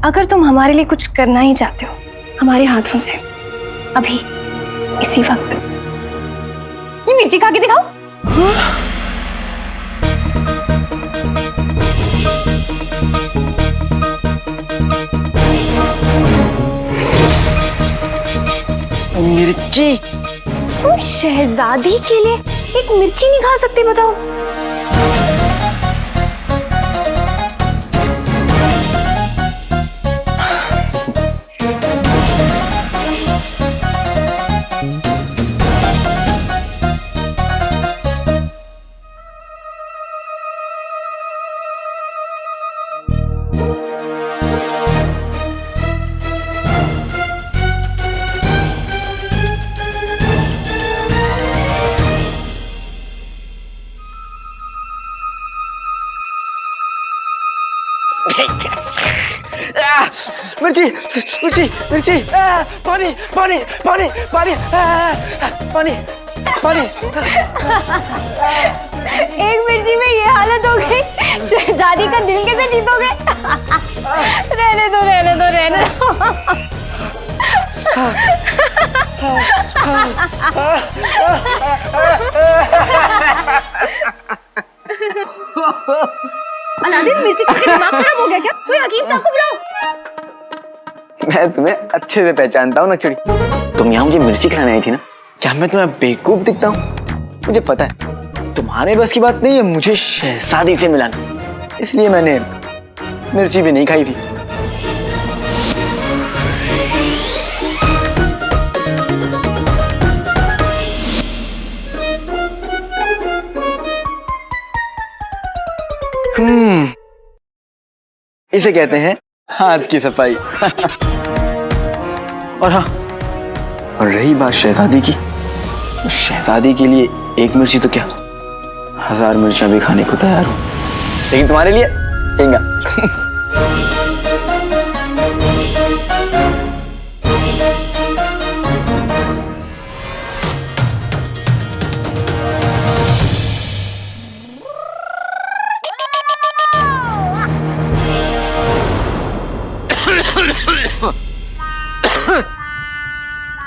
अगर तुम हमारे लिए कुछ करना ही चाहते हो हमारे हाथों से, अभी इसी वक्त ये मिर्ची खा के दिखाओ। मिर्ची? तुम शहजादी के लिए एक मिर्ची नहीं खा सकते, बताओ? मिर्ची मिर्ची मिर्ची, पानी पानी पानी पानी पानी पानी। एक मिर्ची में ये हालत हो गई, शहजादी का दिल कैसे जीतोगे? रहने दो रहने दो रहने दो। अलादीन, मिर्ची खा के दिमाग खराब हो गया क्या? कोई हकीम साहब को बुलाओ। मैं तुम्हें अच्छे से पहचानता हूँ नक्चड़ी। तुम यहाँ मुझे मिर्ची खिलाने आई थी ना? क्या मैं तुम्हें बेवकूफ दिखता हूँ? मुझे पता है तुम्हारे बस की बात नहीं है मुझे शहजादी से मिलाना, इसलिए मैंने मिर्ची भी नहीं खाई थी। इसे कहते हैं हाथ की सफाई। और हाँ, और रही बात शहजादी की, तो शहजादी के लिए एक मिर्ची तो क्या 1000 मिर्चियां भी खाने को तैयार हूं, लेकिन तुम्हारे लिए इंगा।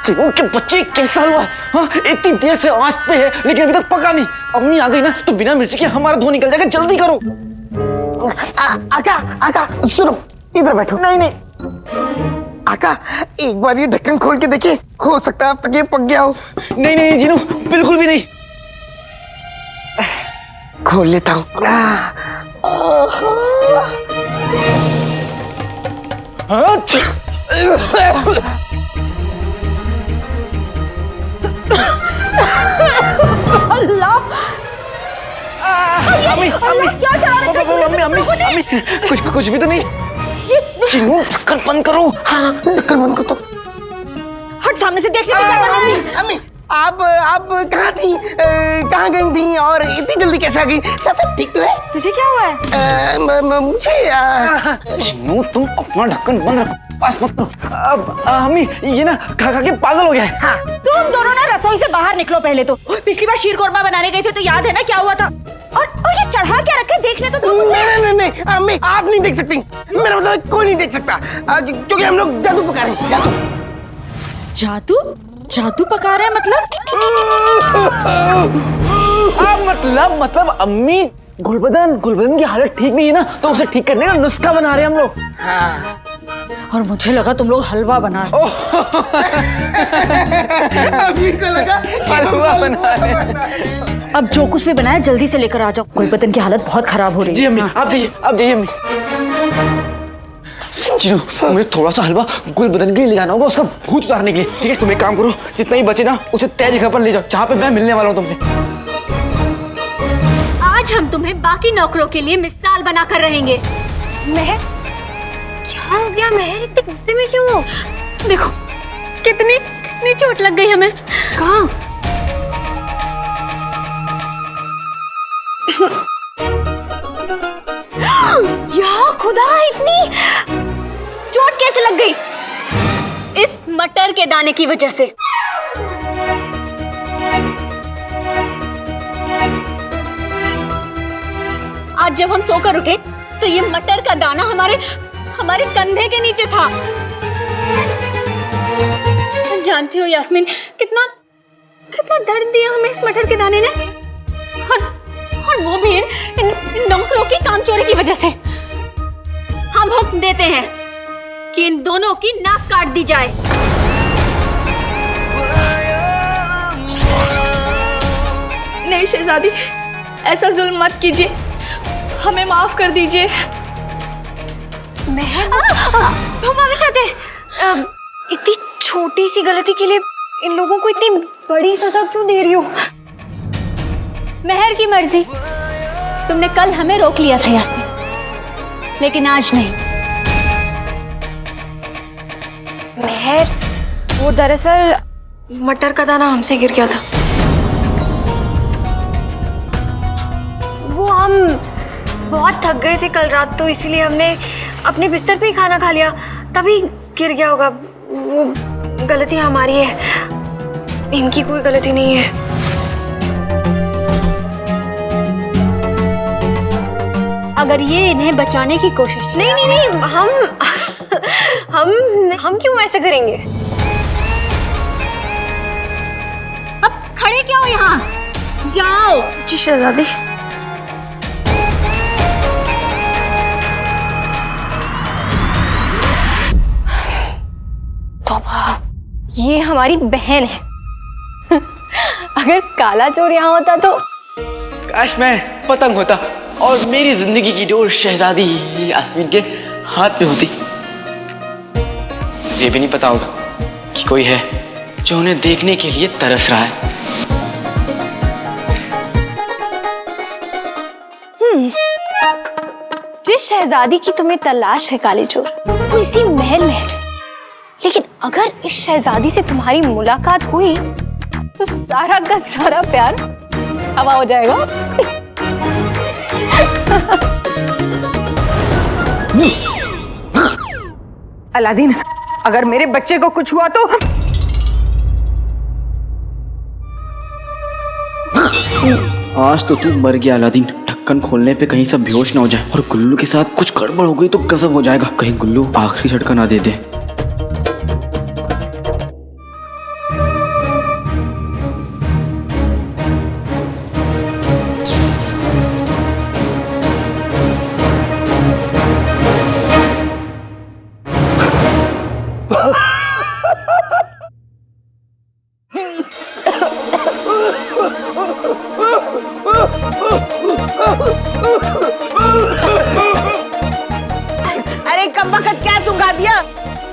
चिनू के बच्चे कैसा हुआ? हाँ, इतनी देर से आंच पे है लेकिन अभी तक पका नहीं। अम्मी आ गई ना तो बिना मिर्ची के हमारा धुआं निकल जाएगा, जल्दी करो। आका आका सुनो, इधर बैठो। नहीं नहीं आका, एक बार ये ढक्कन खोल के देखिए, हो सकता है अब तक ये पक गया हो। नहीं नहीं जीनू, बिल्कुल भी नहीं। खोल लेता हूँ। अम्मी कुछ भी तो नहीं। चिनू ढक्कन बंद करो। हाँ ढक्कन बंद करो। हट सामने से, देखने को अम्मी आप कहाँ थी, कहाँ गई थी और इतनी जल्दी कैसे आ गई? सब ठीक तो है? तुझे क्या हुआ है? मुझे चिनू तुम अपना ढक्कन बंद रखो, पास मत करो। अब अम्मी ये ना खा खा के पागल हो गया है। हाँ, तुम दोनों ना रसोई से बाहर निकलो पहले तो। पिछली बार शीर कोरमा बनाने गए थे तो याद है ना क्या हुआ था? और ये चढ़ा क्या रखे, देखने तो दो मुझे। नहीं अम्मी आप नहीं देख सकती, मेरा मतलब कोई नहीं देख सकता, क्योंकि हम लोग जादू पका रहे हैं। जादू? जादू पका रहे हैं मतलब? मतलब अम्मी गुलबदन की हालत ठीक नहीं है ना, तो उसे ठीक करने का नुस्खा बना रहे हैं हम लोग। हाँ। और मुझे लगा तुम लोग हलवा बना रहे। अम्मी को लगा हलवा बना रहे हैं। अब जो कुछ भी बनाया जल्दी से लेकर आ जाओ, गुलबदन की हालत बहुत खराब हो रही है। जी अम्मी, आप जाइए अम्मी। चिनू मुझे थोड़ा सा हलवा गुलबदन के लिए ले जाना होगा, उसका भूत उतारने के लिए। ठीक है, तुम एक काम करो, जितना ही बचे ना उसे तय जगह पर ले जाओ जहाँ पे मैं मिलने वाला हूँ तुमसे। आज हम तुम्हें बाकी नौकरों के लिए मिसाल बनाकर रहेंगे। महर, क्या हो गया महर? इतने गुस्से में क्यों हो? देखो कितनी चोट लग गई हमें। कहाँ? या खुदा, इतनी चोट कैसे लग गई? इस मटर के दाने की वजह से। आज जब हम सोकर उठे तो ये मटर का दाना हमारे कंधे के नीचे था। जानती हो यास्मीन, कितना कितना दर्द दिया हमें इस मटर के दाने ने, और वो भी इन नौकरों की कामचोरी की वजह से। हम हुक्म देते हैं कि इन दोनों की नाक काट दी जाए। नहीं शहजादी, ऐसा जुल्म मत कीजिए, हमें माफ कर दीजिए। तुम वापस आते। इतनी छोटी सी गलती के लिए इन लोगों को इतनी बड़ी सजा क्यों दे रही हो? मेहर की मर्जी। तुमने कल हमें रोक लिया था यास्मीन, लेकिन आज नहीं। मेहर, वो दरअसल मटर का दाना हमसे गिर गया था। वो हम बहुत थक गए थे कल रात, तो इसीलिए हमने अपने बिस्तर पे ही खाना खा लिया, तभी गिर गया होगा। वो गलती हमारी है, इनकी कोई गलती नहीं है। अगर ये इन्हें बचाने की कोशिश नहीं नहीं नहीं, हम क्यों ऐसे करेंगे? अब खड़े क्या हो यहाँ? जाओ। जी शहजादी। ये हमारी बहन है। अगर काला चोर यहाँ होता तो काश मैं पतंग होता और मेरी जिंदगी की डोर शहजादी यास्मीन के हाथ में होती। ये भी नहीं पता होगा कि कोई है जो उन्हें देखने के लिए तरस रहा है। जिस शहजादी की तुम्हें तलाश है काले चोर, वो इसी महल में है। लेकिन अगर इस शहजादी से तुम्हारी मुलाकात हुई तो सारा का सारा प्यार हवा हो जाएगा। अलादीन, अगर मेरे बच्चे को कुछ हुआ तो आज तो तू मर गया अलादीन। ढक्कन खोलने पे कहीं सब बेहोश ना हो जाए और गुल्लू के साथ कुछ गड़बड़ हो गई तो गजब हो जाएगा। कहीं गुल्लू आखिरी झटका ना दे दे। अरे कमबख्त क्या सुंगा दिया?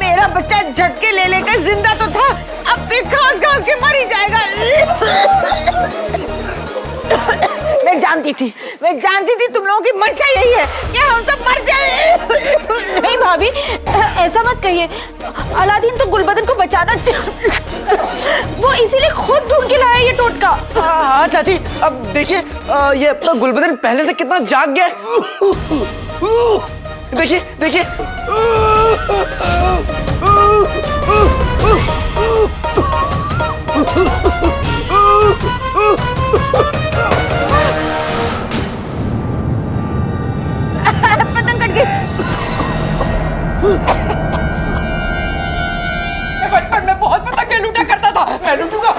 मेरा बच्चा झटके ले लेकर जिंदा तो था, अब भी घास घास के मर ही जाएगा। मैं जानती थी तुम लोगों की मंशा यही है कि हम सब मर जाए। नहीं भाभी, ऐसा मत कहिए। अलादीन तो गुलबदन को बचाना वो इसीलिए खुद ढूंढ के लाया ये टोटका। हाँ चाची, अब देखिए ये अपना गुलबदन पहले से कितना जाग गया है। देखिए देखिए। पतंग कट गई। बचपन में बहुत पतंगे लूटा करता था, मैं लूटूंगा।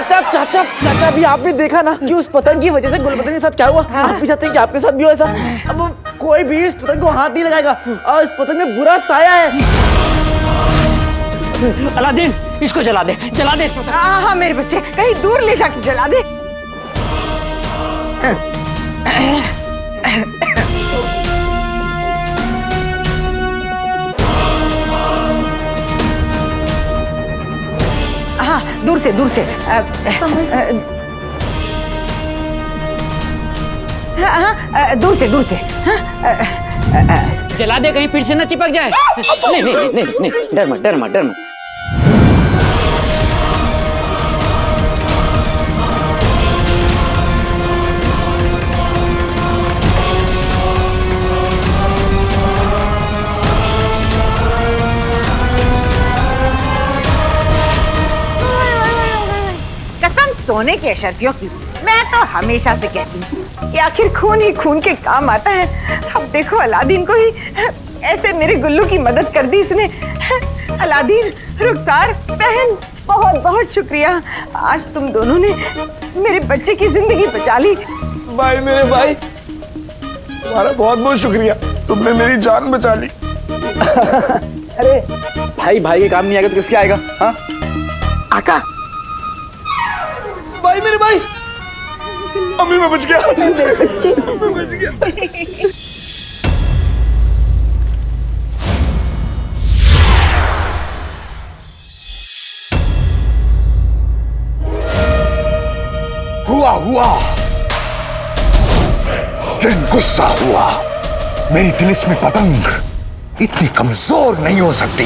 चाचा भी आपने देखा ना कि उस पतंग की वजह से गुलबदन के साथ क्या हुआ। आप भी चाहते हैं कि आपके साथ भी हो ऐसा? अब कोई भी इस पतंग को हाथ नहीं लगाएगा और इस पतंग में बुरा साया है। अलादीन, इसको जला दे इस पतंग। हाँ मेरे बच्चे, कहीं दूर ले जाके जला दे। हाँ दूर से दूर से। जला दे, कहीं फिर से न चिपक जाए। नहीं, डर मत। कसम सोने के अशर्फियों की, मैं तो हमेशा से कहती हूँ कि आखिर खून ही खून के काम आता है। अब देखो अलादीन को ही ऐसे मेरे गुल्लू की मदद कर दी इसने। अलादीन, रुखसार, बहन, बहुत बहुत शुक्रिया। आज तुम दोनों ने मेरे बच्चे की जिंदगी बचा ली। भाई मेरे भाई, तुम्हारा बहुत बहुत शुक्रिया, तुमने मेरी जान बचा ली। अरे भाई भाई के काम नहीं आएगा तो किसके आएगा? हाँ आका, भाई मेरे भाई, अभी मैं बच गया। मैं बच गया। हुआ दिन गुस्सा हुआ। मेरी तिलिस्मी पतंग इतनी कमजोर नहीं हो सकती।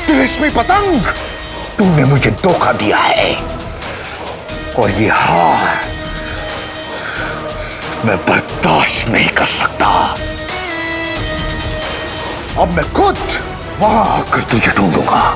तिलिस्मी पतंग, तूने मुझे धोखा दिया है और ये हार मैं बर्दाश्त नहीं कर सकता। अब मैं खुद वहां आकर तुझे ढूंढूंगा।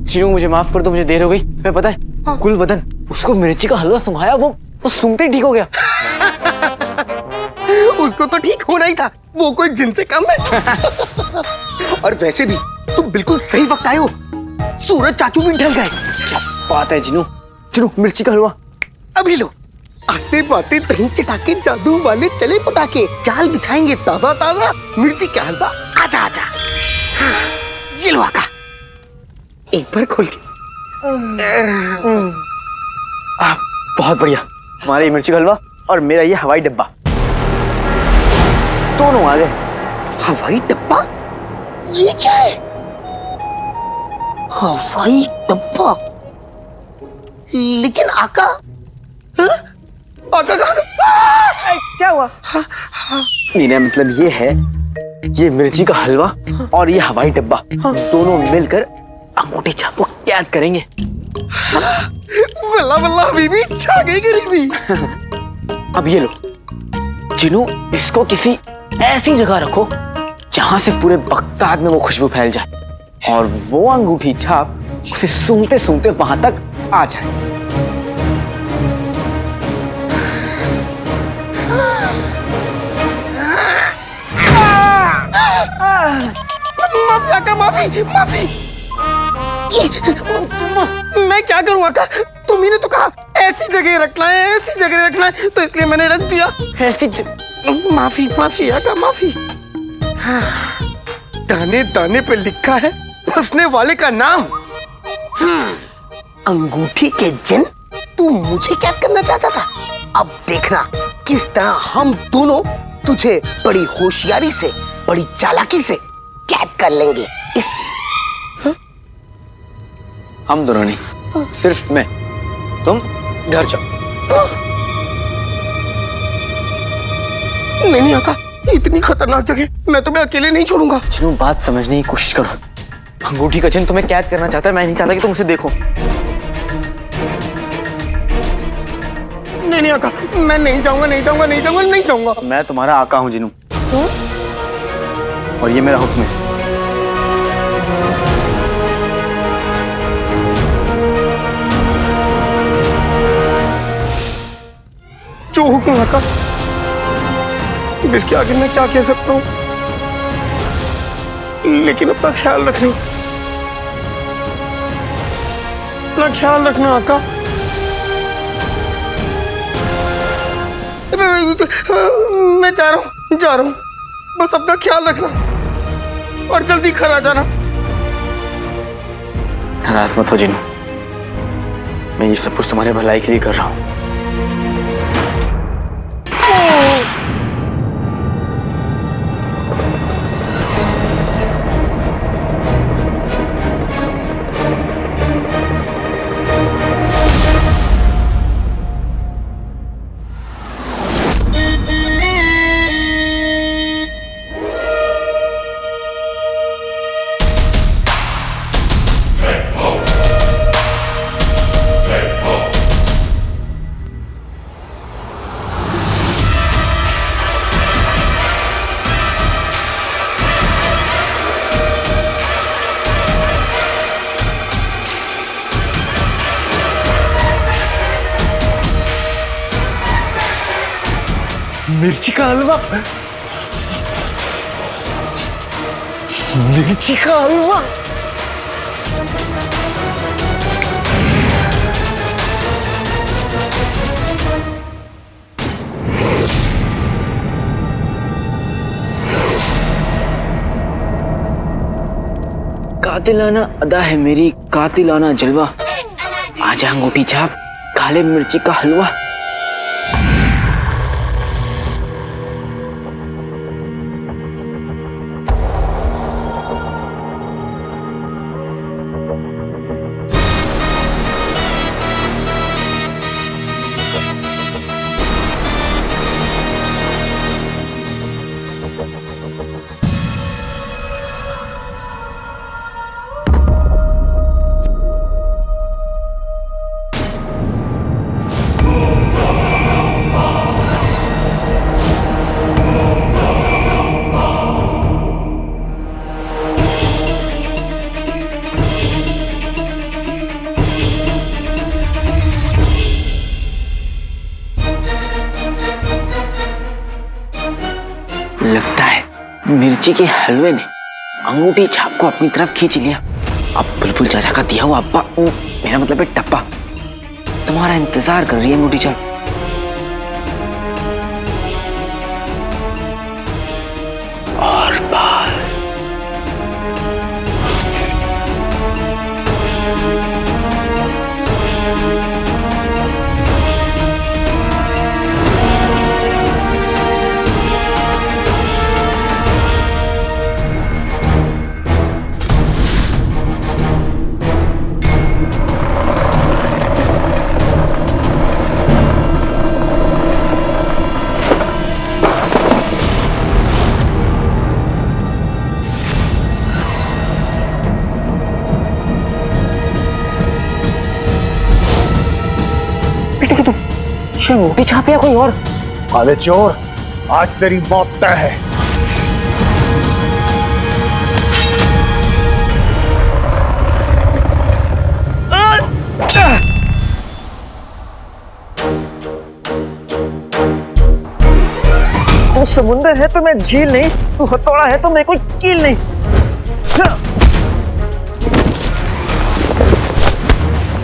चिनू मुझे माफ कर दो, मुझे देर हो गई। मैं पता है गुलबदन, उसको मिर्ची का हलवा सुंघाया, वो सूंघते ही ठीक हो गया। उसको तो ठीक होना ही था, वो कोई जिन से कम है। और वैसे भी तुम बिल्कुल सही वक्त आए हो, सूरज चाचू भी ढल गए। क्या बात है चिनू, चिनू मिर्ची का हलवा अभी लो। आते बातें तहीं चटाके, जादू वाले चले पटाके, चाल बिछाएंगे ताजा ताजा मिर्ची का हलवा। आजा आजा, हाँ, ये लो आका, एक बार खोल के। बहुत बढ़िया, तुम्हारा ये मिर्ची का हलवा और मेरा ये हवाई डब्बा, दोनों आ गए। हवाई डब्बा? ये क्या है? हवाई डब्बा? लेकिन आका, हाँ? आका क्या हुआ? मेरा मतलब ये है, ये मिर्ची का हलवा और ये हवाई डब्बा दोनों मिलकर अंगूठी छाप को कैद करेंगे। वल्ला वल्ला बीबी, छा गई गरीबी। अब ये लो चिनू, इसको किसी ऐसी जगह रखो जहां से पूरे बगदाद में वो खुशबू फैल जाए और वो अंगूठी छाप उसे सूंघते सूंघते वहां तक आ जाए। माफी आका, माफी माफी। मैं क्या करूं आका, तुम ही ने तो कहा ऐसी जगह रखना है, ऐसी जगह रखना है, तो इसलिए मैंने रख दिया। ऐसी माफी माफी आका, माफी। हाँ, दाने दाने पे लिखा है फंसने वाले का नाम। अंगूठी के जिन, तू मुझे क्या करना चाहता था? अब देखना किस तरह हम दोनों तुझे बड़ी होशियारी से, बड़ी चालाकी से कैद कर लेंगे। इस हम दोनों नहीं, सिर्फ मैं, तुम घर जाओ। नहीं आका, इतनी खतरनाक जगह मैं तुम्हें अकेले नहीं छोड़ूंगा। चिनू बात समझने की कोशिश करो। अंगूठी का चिन्ह तुम्हें कैद करना चाहता है, मैं नहीं चाहता कि तुम उसे देखो। नहीं आका, मैं नहीं जाऊंगा, नहीं जाऊंगा, नहीं जाऊंगा, नहीं जाऊंगा। मैं तुम्हारा आका हूं जिनू, और ये मेरा हुक्म है। जो हुक्म आका, इसके आगे मैं क्या कह सकता हूँ, लेकिन अपना ख्याल रखना, अपना ख्याल रखना आका। मैं जा रहा हूँ, बस अपना ख्याल रखना और जल्दी घर आ जाना। नाराज मत हो जिनू, मैं ये सब कुछ तुम्हारे भलाई के लिए कर रहा हूँ। मिर्ची का हलवा, मिर्ची का हलवा। कातिलाना अदा है मेरी, कातिलाना जलवा, आजा अंगूठी छाप, काले मिर्ची का हलवा। लगता है मिर्ची के हलवे ने अंगूठी छाप को अपनी तरफ खींच लिया। अब बुलबुल चाचा का दिया हुआ अब्बा, मेरा मतलब है टप्पा, तुम्हारा इंतजार कर रही है अंगूठी छाप। और बस अंगूठी छाप या कोई और? काले चोर, आज तेरी मौत तय है। तू समुंदर है तो मैं झील नहीं, तू हथौड़ा है तो मैं कोई कील नहीं।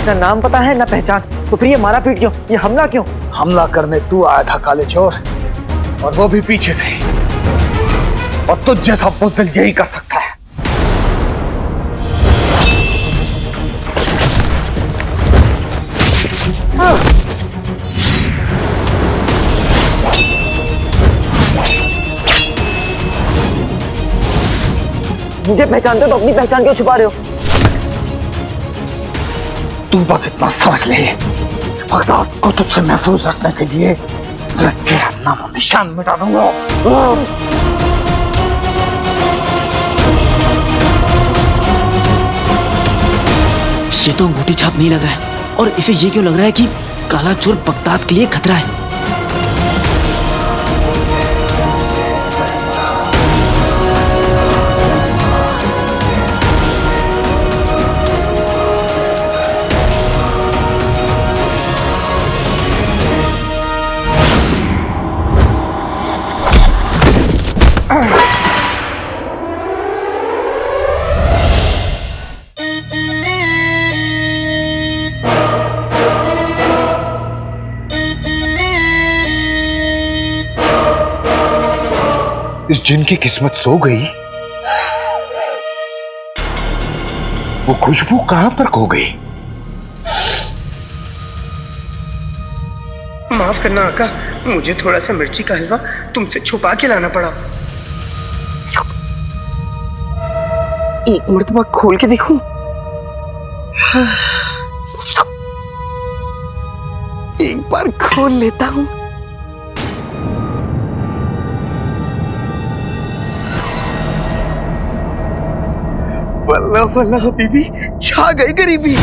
ना नाम पता है ना पहचान, तो फिर ये मारा पीट क्यों, ये हमला क्यों? हमला करने तू आया था काले चोर, और वो भी पीछे से, और तुझ जैसा बुज़दिल यही कर सकता है। मुझे पहचानते हो तो अपनी पहचान क्यों छुपा रहे हो? तू बस इतना समझ ले, बगदाद को तुझसे महफूज रखने के लिए मैं तेरा नाम और निशान मिटा दूंगा। ये तो अंगूठी छाप नहीं लग रहा है, और इसे ये क्यों लग रहा है कि काला चोर बगदाद के लिए खतरा है? इस जिन की किस्मत सो गई, वो खुशबू कहां पर खो गई? माफ करना आका, मुझे थोड़ा सा मिर्ची का हलवा तुमसे छुपा के लाना पड़ा। एक मर्तबा खोल के देखूं? एक बार खोल लेता हूं। बल्ला बल्ला बीबी, छा गई गरीबी।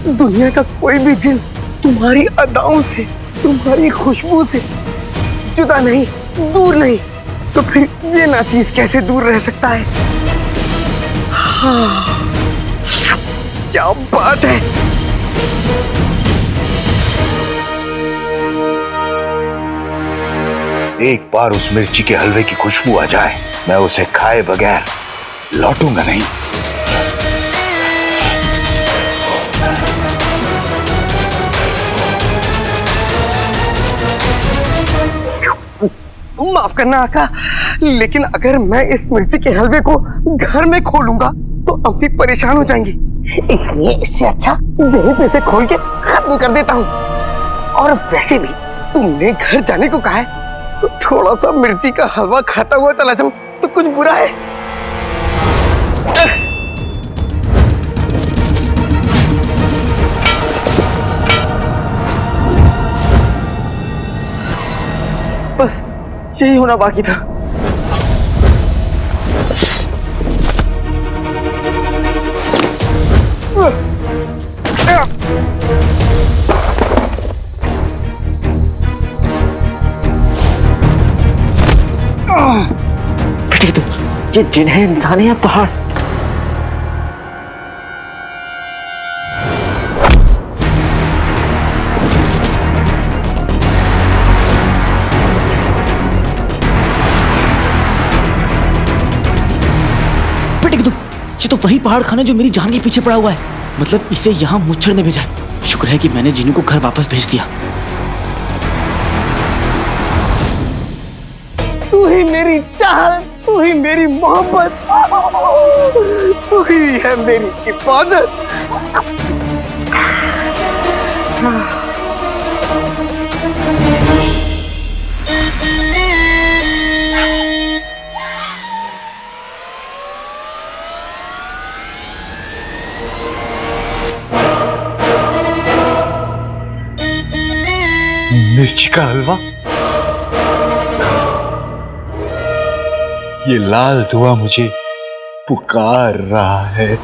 दुनिया का कोई भी जिन तुम्हारी अदाओं से, तुम्हारी खुशबू से जुदा नहीं, दूर नहीं, तो फिर ये नाचीज कैसे दूर रह सकता है? हाँ, क्या बात है। एक बार उस मिर्ची के हलवे की खुशबू आ जाए, मैं उसे खाए बगैर लौटूंगा नहीं। माफ करना आका, लेकिन अगर मैं इस मिर्ची के हलवे को घर में खोलूंगा तो अम्मी परेशान हो जाएंगी, इसलिए इससे अच्छा यहीं पे से खोल के खत्म कर देता हूँ। और वैसे भी तुमने घर जाने को कहा है, तो थोड़ा सा मिर्ची का हलवा खाता हुआ चला जाऊं तो कुछ बुरा है? बस यही होना बाकी था। ये जिन्हें इंसान या पहाड़? बेटे तुम, ये तो वही पहाड़ खाना जो मेरी जान के पीछे पड़ा हुआ है। मतलब इसे यहाँ मुच्छर ने भेजा है। शुक्र है कि मैंने जीनू को घर वापस भेज दिया। तू ही मेरी चाहत, तू ही मेरी मोहब्बत, तू ही है मेरी इबादत। मिर्ची का हलवा, ये लाल धुआं मुझे पुकार रहा है।